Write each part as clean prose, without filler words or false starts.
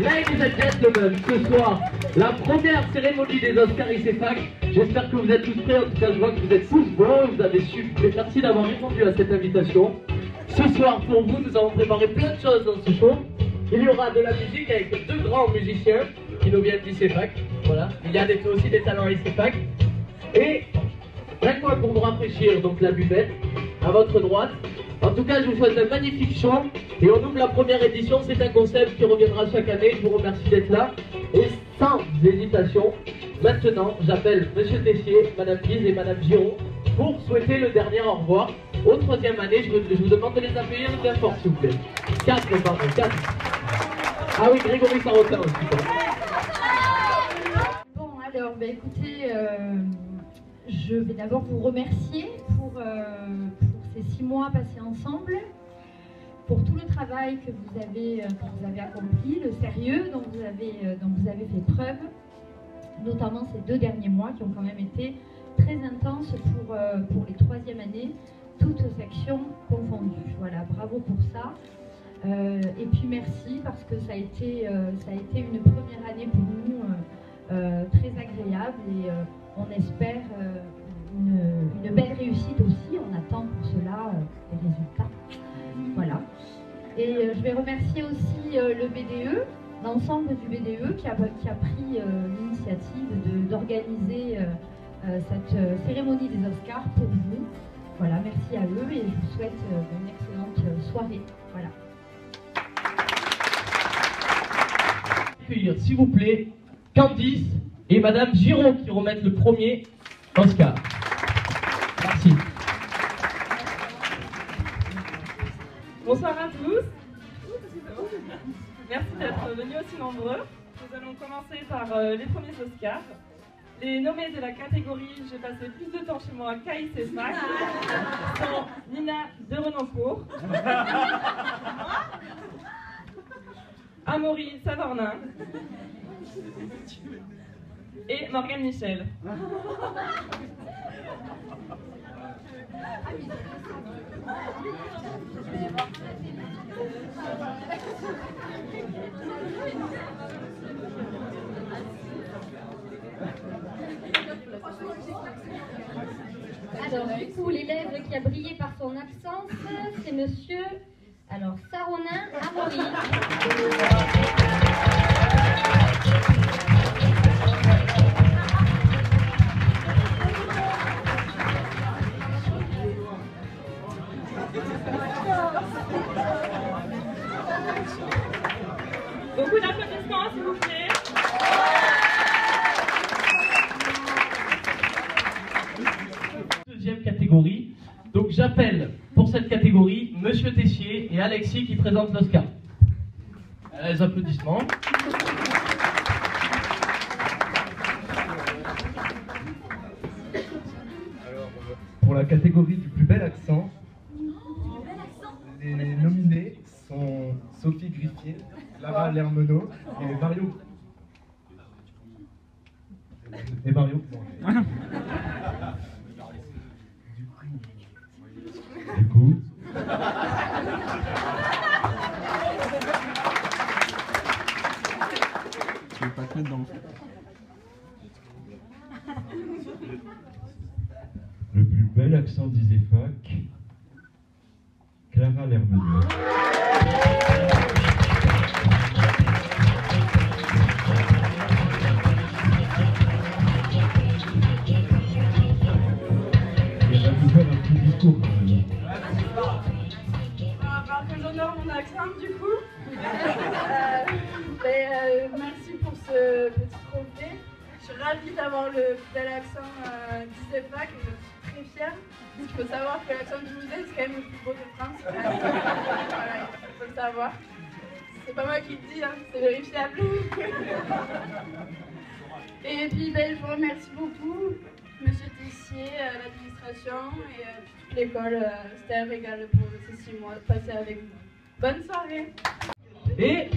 Ladies and gentlemen, ce soir, la première cérémonie des Oscars ICFAC. J'espère que vous êtes tous prêts. En tout cas, je vois que vous êtes tous bons. Vous avez su. Merci d'avoir répondu à cette invitation. Ce soir, pour vous, nous avons préparé plein de choses dans ce show. Il y aura de la musique avec deux grands musiciens qui nous viennent d'ICFAC. Voilà. Il y a aussi des talents ICFAC. Et un coin pour vous rafraîchir, donc la buvette, à votre droite. En tout cas, je vous souhaite un magnifique show. Et on ouvre la première édition. C'est un concept qui reviendra chaque année. Je vous remercie d'être là. Et sans hésitation, maintenant, j'appelle Monsieur Tessier, Madame Guise et Madame Giraud pour souhaiter le dernier au revoir. Aux troisième année, je vous demande de les appuyer bien fort, s'il vous plaît. 4, pardon, 4. Ah oui, Grégory Sarotin aussi. Bon, alors, écoutez, je vais d'abord vous remercier pour ces 6 mois passés ensemble, pour tout le travail que vous avez accompli, le sérieux dont vous avez fait preuve, notamment ces 2 derniers mois qui ont quand même été très intenses pour les 3e années, toutes sections confondues. Voilà, bravo pour ça. Et puis merci parce que ça a été une première année pour nous très agréable et on espère une belle réussite aussi. On attend pour cela les résultats. Voilà. Et je vais remercier aussi le BDE, l'ensemble du BDE qui a pris l'initiative d'organiser cette cérémonie des Oscars pour vous. Voilà, merci à eux et je vous souhaite une excellente soirée. Voilà. Accueillir, s'il vous plaît, Candice et Madame Giraud qui remettent le premier Oscar. Merci. Bonsoir à tous. Merci d'être venus aussi nombreux. Nous allons commencer par les premiers Oscars. Les nommés de la catégorie J'ai passé plus de temps chez moi qu'à ICFAC sont Nina de Renoncourt, Amaury Savornin et Morgane Michel. Alors, du coup, l'élève qui a brillé par son absence, c'est monsieur Saronin Amaury. Beaucoup d'applaudissements, s'il vous plaît. Deuxième catégorie. Donc j'appelle pour cette catégorie Monsieur Tessier et Alexis qui présentent l'Oscar. Les applaudissements. Alors, pour la catégorie du plus bel accent, les nominés sont Sophie Griffier, Clara Lermenot et Mario. Et Mario. Du coup. Je vais pas te mettre dans le fond. Le plus bel accent d'ICFAC, Clara Lermenot. Elle va nous faire un petit discours quand même. Alors que j'honore mon accent du coup. Merci pour ce petit trophée. Je suis ravie d'avoir le bel accent d'ICFAC et je suis très fière. Il faut savoir que l'accent toulousain c'est quand même le plus beau de France. Voilà, il faut le savoir. C'est pas moi qui le dis, hein, c'est vérifiable. Et puis je vous remercie beaucoup, Monsieur Tessier, l'administration et toute l'école. C'était un régal pour ces 6 mois de passer avec vous. Bonne soirée. Et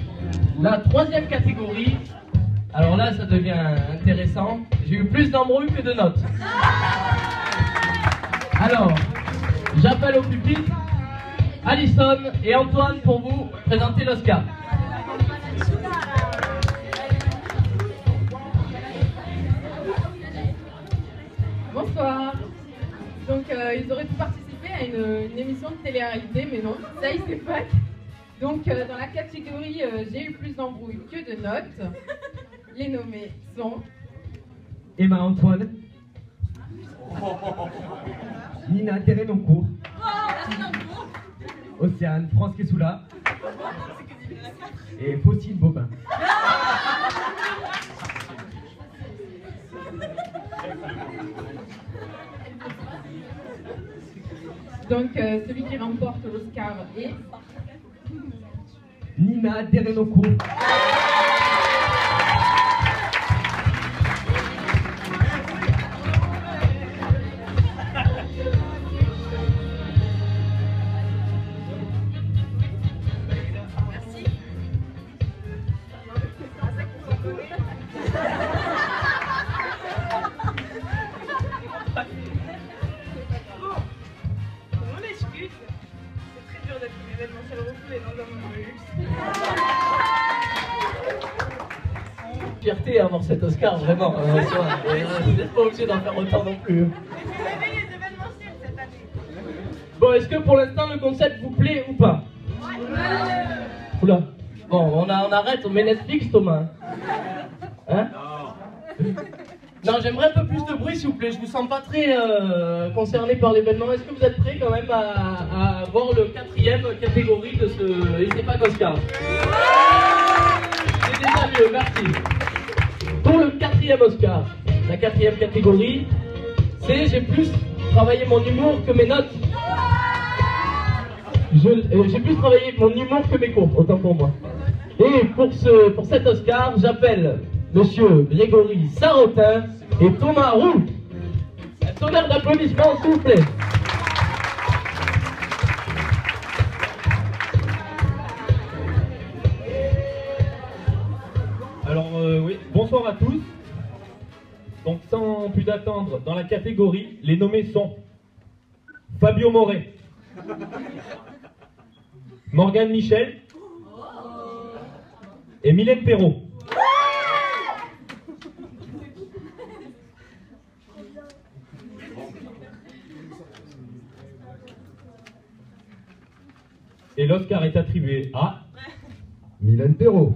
la troisième catégorie, alors là ça devient intéressant, j'ai eu plus d'embrouilles que de notes. Alors, j'appelle au pupitre Alison et Antoine pour vous présenter l'Oscar. Bonsoir. Donc ils auraient pu participer à une émission de télé-réalité, mais non, ça y c'est pas. Donc dans la catégorie j'ai eu plus d'embrouilles que de notes, les nommés sont Emma Antoine. Nina Terenoncourt. Océane France Kessoula. Et Faustine Bobin. donc celui qui remporte l'Oscar est Nina Terenoncourt. Fierté à avoir cet Oscar, vraiment. Vous n'êtes pas obligé d'en faire autant non plus. Bon, est-ce que pour l'instant le concept vous plaît ou pas? Oula. Bon, on arrête, on met Netflix, Thomas. Hein? Non, j'aimerais un peu plus de bruit, s'il vous plaît. Je vous sens pas très concerné par l'événement. Est-ce que vous êtes prêts quand même à voir le 4e catégorie de ce ICFAC Oscar? C'est déjà mieux, merci. Pour le 4e Oscar, la 4e catégorie, c'est j'ai plus travaillé mon humour que mes notes. J'ai plus travaillé mon humour que mes cours, autant pour moi. Et pour cet Oscar, j'appelle Monsieur Grégory Sarotin et Thomas Roux. Un tonnerre d'applaudissements, s'il vous plaît. Alors oui, bonsoir à tous. Donc sans plus attendre, dans la catégorie, les nommés sont Fabio Moret, Morgane Michel et Mylène Perrault. Et l'Oscar est attribué à Mylène Perrault.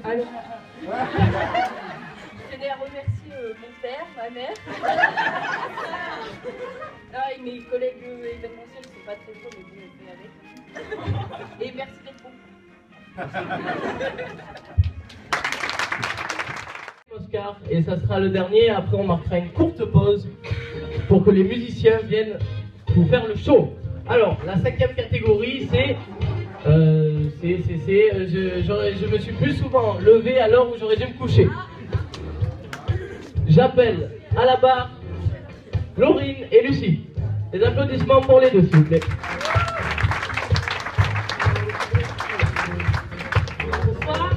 Alors, je tenais à remercier mon père, ma mère, et mes collègues événementiels, c'est pas très faux, mais bon, on fait avec. Et merci d'être bon. Oscar, et ça sera le dernier. Après, on marquera une courte pause pour que les musiciens viennent vous faire le show. Alors, la 5e catégorie, c'est je me suis plus souvent levé à l'heure où j'aurais dû me coucher. J'appelle à la barre Laurine et Lucie. Des applaudissements pour les deux, s'il vous plaît. Bonsoir.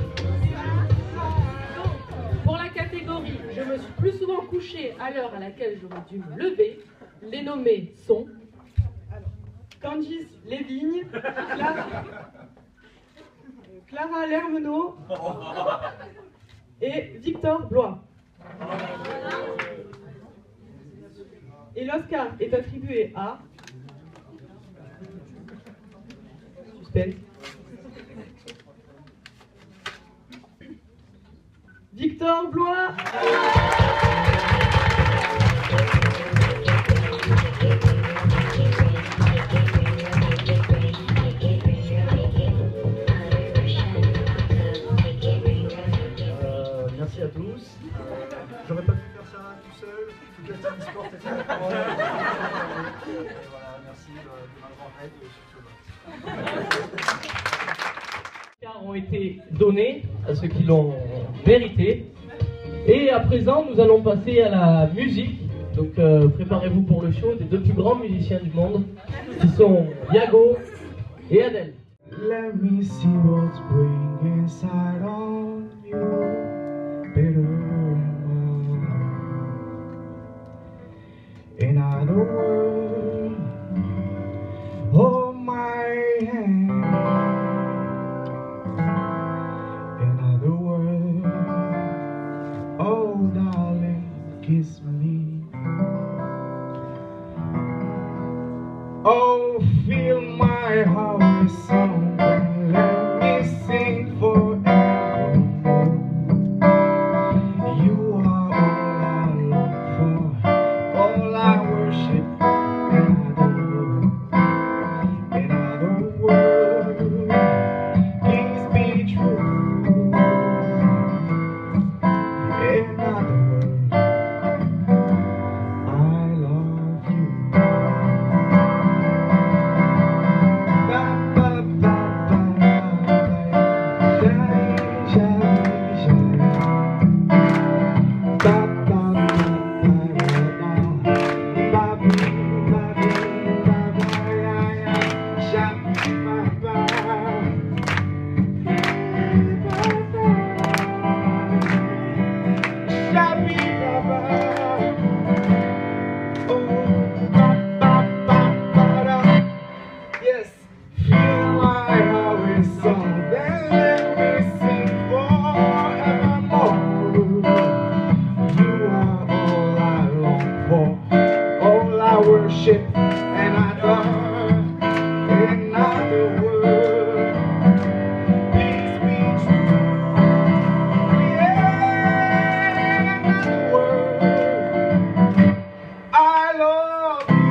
Pour la catégorie, je me suis plus souvent couchée à l'heure à laquelle j'aurais dû me lever. Les nommés sont Candice Lévigne, Clara Lermenot et Victor Blois. Et l'Oscar est attribué à Suspense. Victor Blois. Merci à tous. J'aurais pas pu faire ça tout seul, toute la team e-sport était avec moi. Et voilà, merci de m'avoir aidé sur ce match. Les ont été donnés à ceux qui l'ont mérité. Et à présent, nous allons passer à la musique Donc préparez-vous pour le show des deux plus grands musiciens du monde, qui sont Yago et Adèle. Let me see what's brewing inside on you, bitter and mild. In other words, hold my hand. In other words, oh darling, kiss me. Oh, feel my heart song and let me sing forevermore. You are all I long for, all I worship and adore. In other words, please be true. In other words, I love you. Yes, feel my heart with song, then let me sing forevermore. You are all I long for, all I worship and adore. In other words, please be true. Yeah, in other words, I love you.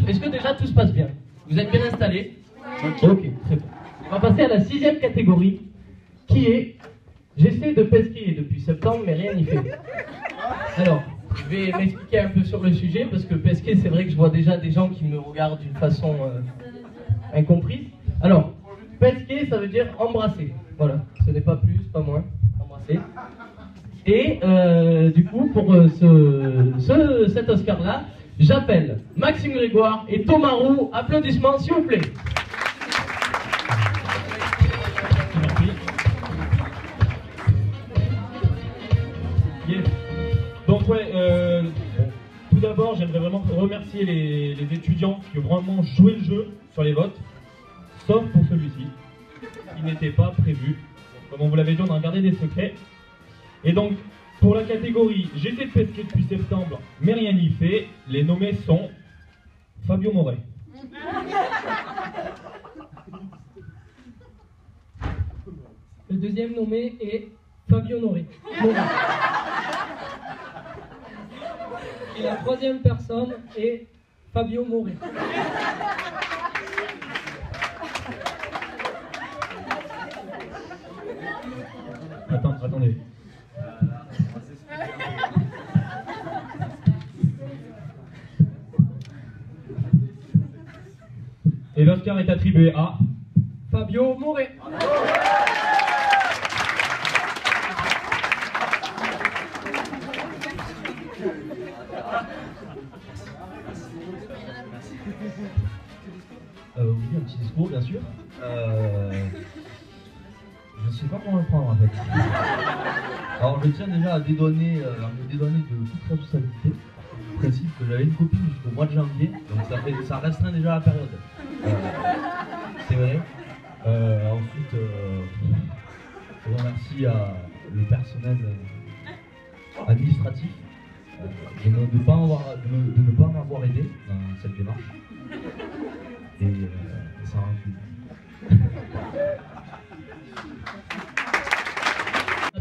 Est-ce que déjà tout se passe bien? Vous êtes bien installés? Ok, très bien. On va passer à la 6e catégorie, qui est j'essaie de pesquer depuis septembre, mais rien n'y fait. Alors, je vais m'expliquer un peu sur le sujet, parce que pesquer, c'est vrai que je vois déjà des gens qui me regardent d'une façon incomprise. Alors, pesquer, ça veut dire embrasser. Voilà, ce n'est pas plus, pas moins, embrasser. Et du coup, pour cet Oscar-là, j'appelle Maxime Grégoire et Thomas Roux. Applaudissements, s'il vous plaît. Merci. Yes. Donc ouais, tout d'abord, j'aimerais vraiment remercier les étudiants qui ont vraiment joué le jeu sur les votes, sauf pour celui-ci, qui n'était pas prévu. Comme on vous l'avait dit, on a gardé des secrets. Et donc, pour la catégorie j'essaie de pesquer depuis septembre, mais rien n'y fait, les nommés sont Fabio Moret. Le deuxième nommé est Fabio Noré. Et la troisième personne est Fabio Moré. Attendez. Et l'Oscar est attribué à Fabio Moré. Oui, un petit discours, bien sûr. Je ne sais pas comment le prendre en fait. Alors, je tiens déjà à me dédouaner de toute responsabilité. Le principe que j'avais une copine jusqu'au mois de janvier, donc ça restreint déjà la période. C'est vrai. Ensuite, je remercie le personnel administratif de ne pas m'avoir aidé dans cette démarche. Et ça rend plus.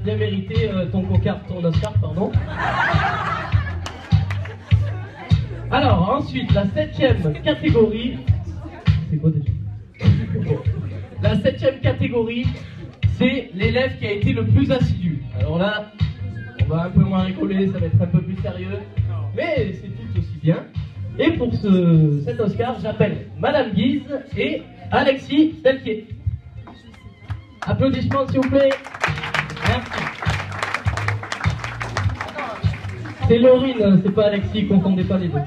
bien mérité ton cocard, ton Oscar, pardon. Alors, ensuite, la 7e catégorie. C'est quoi déjà? La 7e catégorie, c'est l'élève qui a été le plus assidu. Alors là, on va un peu moins rigoler, ça va être un peu plus sérieux, mais c'est tout aussi bien. Et pour cet Oscar, j'appelle Madame Guise et Alexis Delquier. Applaudissements s'il vous plaît. Merci. C'est Laurine, c'est pas Alexis, confondez pas les deux.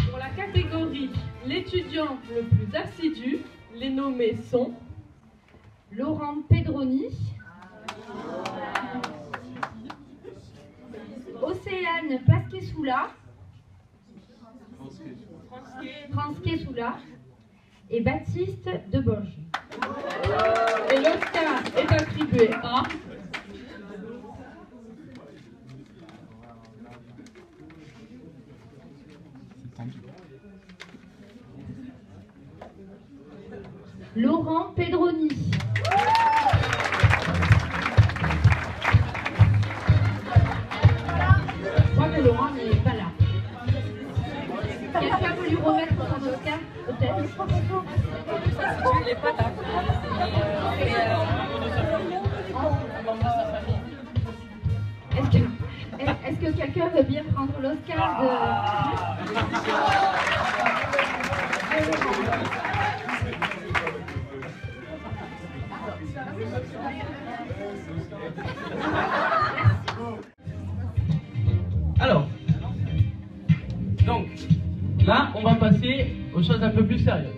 Pour la catégorie l'étudiant le plus assidu, les nommés sont Laurent Pedroni, Océane Pasquet-Soula, Fransquet-Soula et Baptiste Deboche. et l'Oscar est attribué à Laurent Pedroni. Je crois que Laurent n'est pas là. Quelqu'un peut lui remettre son Oscar, peut-être? Il n'est pas là. Est-ce que quelqu'un veut bien prendre l'Oscar de... Alors, donc, là, on va passer aux choses un peu plus sérieuses.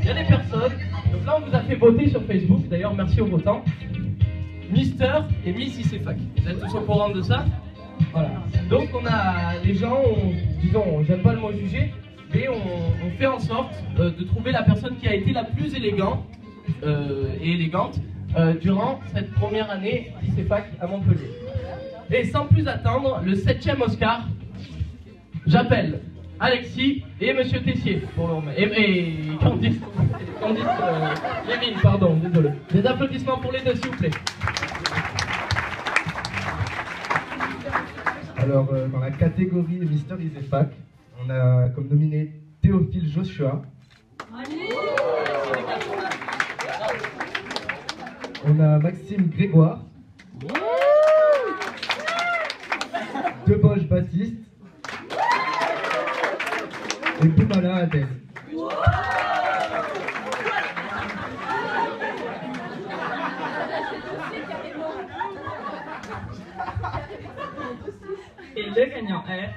Il y a des personnes, donc là, on vous a fait voter sur Facebook, d'ailleurs, merci aux votants, Mister et Miss ICFAC. Vous êtes tous au courant de ça? Voilà. Donc, on a les gens, disons, j'aime pas le mot juger, mais on fait en sorte de trouver la personne qui a été la plus élégante durant cette première année d'ICFAC à Montpellier. Et sans plus attendre, le 7e Oscar, j'appelle Alexis et Monsieur Tessier pour le remettre. Et Candice Lévin, pardon, désolé. Des applaudissements pour les deux, s'il vous plaît. Alors, dans la catégorie Mister ICFAC, on a comme nominé Théophile Joshua. On a Maxime Grégoire. Deboche Baptiste. Et Boumala Adèle. et le gagnant est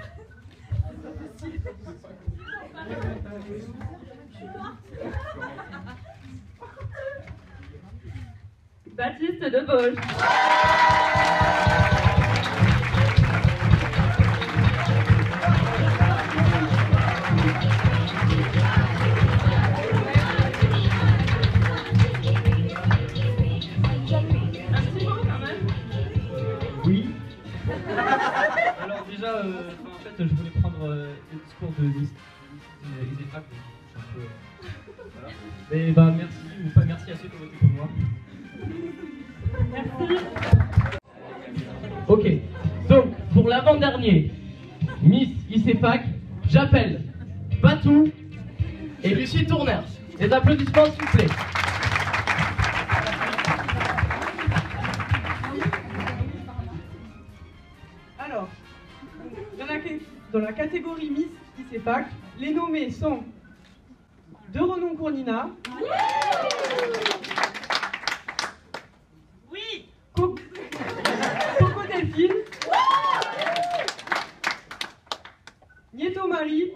Baptiste Deboche. Oui. Alors déjà, en fait, je voulais prendre le discours de Miss ICFAC. Voilà. Mais bah merci, ou pas merci à ceux qui ont voté pour moi. Ok, donc pour l'avant-dernier Miss ICFAC, j'appelle Batou et Lucie Tourneur. Des applaudissements s'il vous plaît. Alors, dans la catégorie Miss ICFAC, les nommés sont De Renon Cournina. Oui. Coco Delphine. Nieto Marie.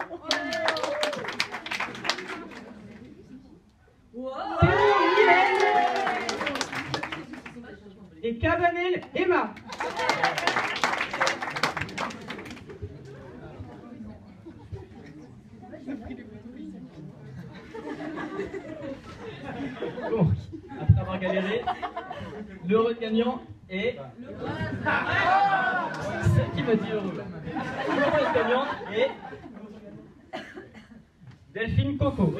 Théo Mylène. Et Cabanel Emma. Bon, après avoir galéré, l'heureux gagnant est... C'est qui m'a dit heureux. L'heureux gagnant est... Delphine Coco.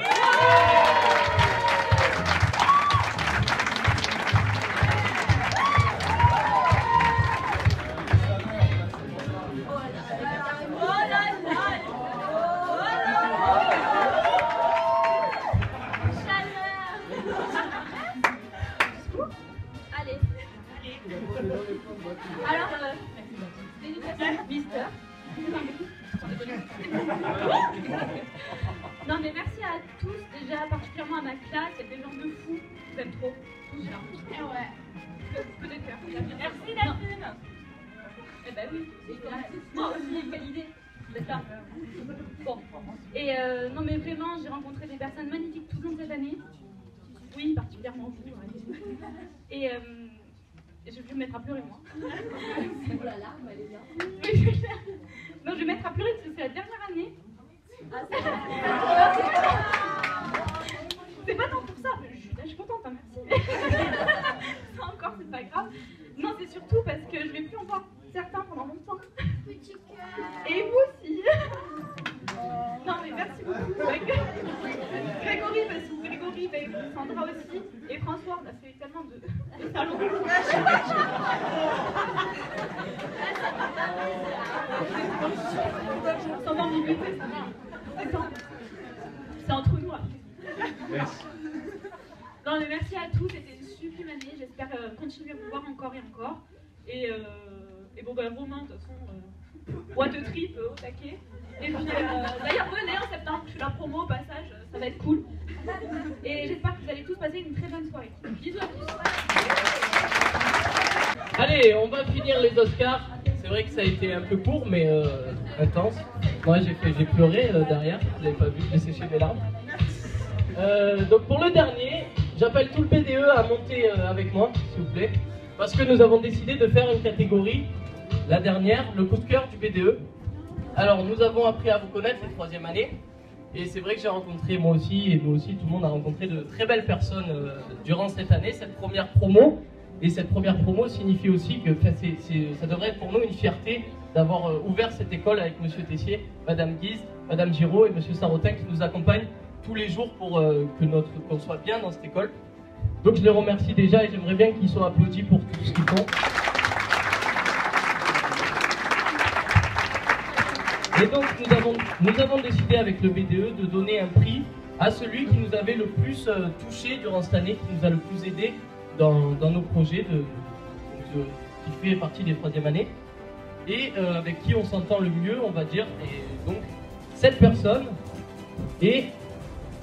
Alors, Mister. Non mais merci à tous, déjà particulièrement à ma classe, il y a des gens de fous, je vous aime trop, tous là. Eh ouais, peu de cœur. Merci Delphine. Eh ben oui, moi aussi, quelle idée. C'est ça. Bon, et non mais vraiment, j'ai rencontré des personnes magnifiques tout le long de cette année. Oui, particulièrement vous. Et je vais me mettre à pleurer moi. Oh la larme, elle est bien. Non, je vais me mettre à pleurer parce que c'est la dernière année. Ah, c'est pas tant pour ça, je suis contente, hein, merci. Ça encore, c'est pas grave. Non, c'est surtout parce que je vais plus en voir certains pendant longtemps. Petit cœur. Et vous aussi. Non, mais merci beaucoup. Grégory, parce que Grégory, Sandra aussi, et François, on a fait tellement de salons. Sans ambiguïté, ça va. C'est entre nous. Merci. Non, mais merci à tous, c'était une sublime année. J'espère continuer à vous voir encore et encore. Et bon, ben, Romain, de toute façon, what a trip au taquet. Et puis, d'ailleurs, venez en septembre, je fais la promo au passage, ça va être cool. Et j'espère que vous allez tous passer une très bonne soirée. Bisous à tous. Allez, on va finir les Oscars. C'est vrai que ça a été un peu court, mais intense. Moi, j'ai pleuré derrière, vous l'avez pas vu, j'ai séché mes larmes. Donc pour le dernier, j'appelle tout le BDE à monter avec moi, s'il vous plaît. Parce que nous avons décidé de faire une catégorie, la dernière, le coup de cœur du BDE. Alors nous avons appris à vous connaître cette troisième année. Et c'est vrai que j'ai rencontré moi aussi, et nous aussi, tout le monde a rencontré de très belles personnes durant cette année, cette première promo. Et cette première promo signifie aussi que ça devrait être pour nous une fierté d'avoir ouvert cette école avec Monsieur Tessier, Madame Guise, Madame Giraud et Monsieur Sarotin qui nous accompagnent tous les jours pour qu'on soit bien dans cette école. Donc je les remercie déjà et j'aimerais bien qu'ils soient applaudis pour tout ce qu'ils font. Et donc nous avons décidé avec le BDE de donner un prix à celui qui nous avait le plus touché durant cette année, qui nous a le plus aidé dans nos projets, qui fait partie des troisième années, et avec qui on s'entend le mieux, on va dire. Et donc, cette personne est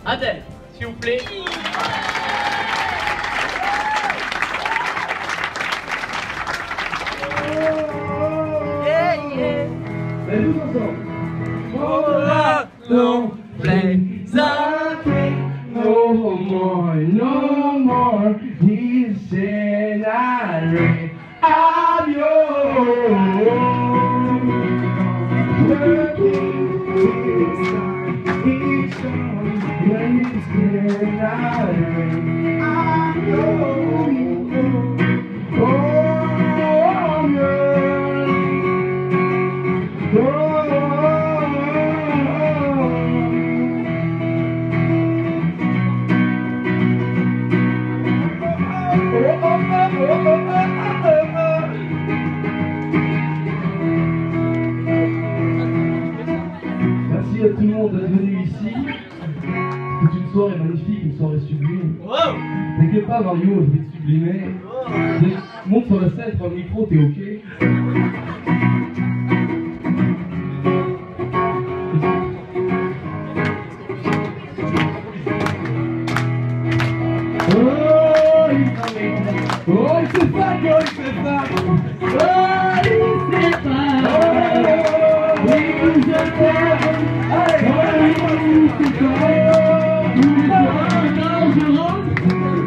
Adèle, s'il vous plaît. Yeah, yeah. Et tous ensemble. No place I think no more, no more. He said I'm yours. Working this time, each song when he said I'm yours. Oh, I'm yours. Oh. Merci à tout le monde d'être venu ici. C'est une soirée magnifique, une soirée sublime. T'inquiète pas Mario, je vais te sublimer. Monte sur la scène, prends le micro, t'es ok. Oh, il sait pas, il sait pas. Oh, il sait pas. Oh, oui, je t'aime. Allez, oh, il sait pas. Quand je rentre,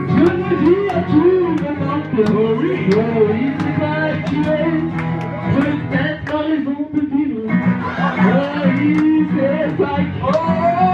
je me dis à tout le monde que oh, oui, c'est pas tué. Peut-être la raison de vivre. Oh, il sait pas. Oh,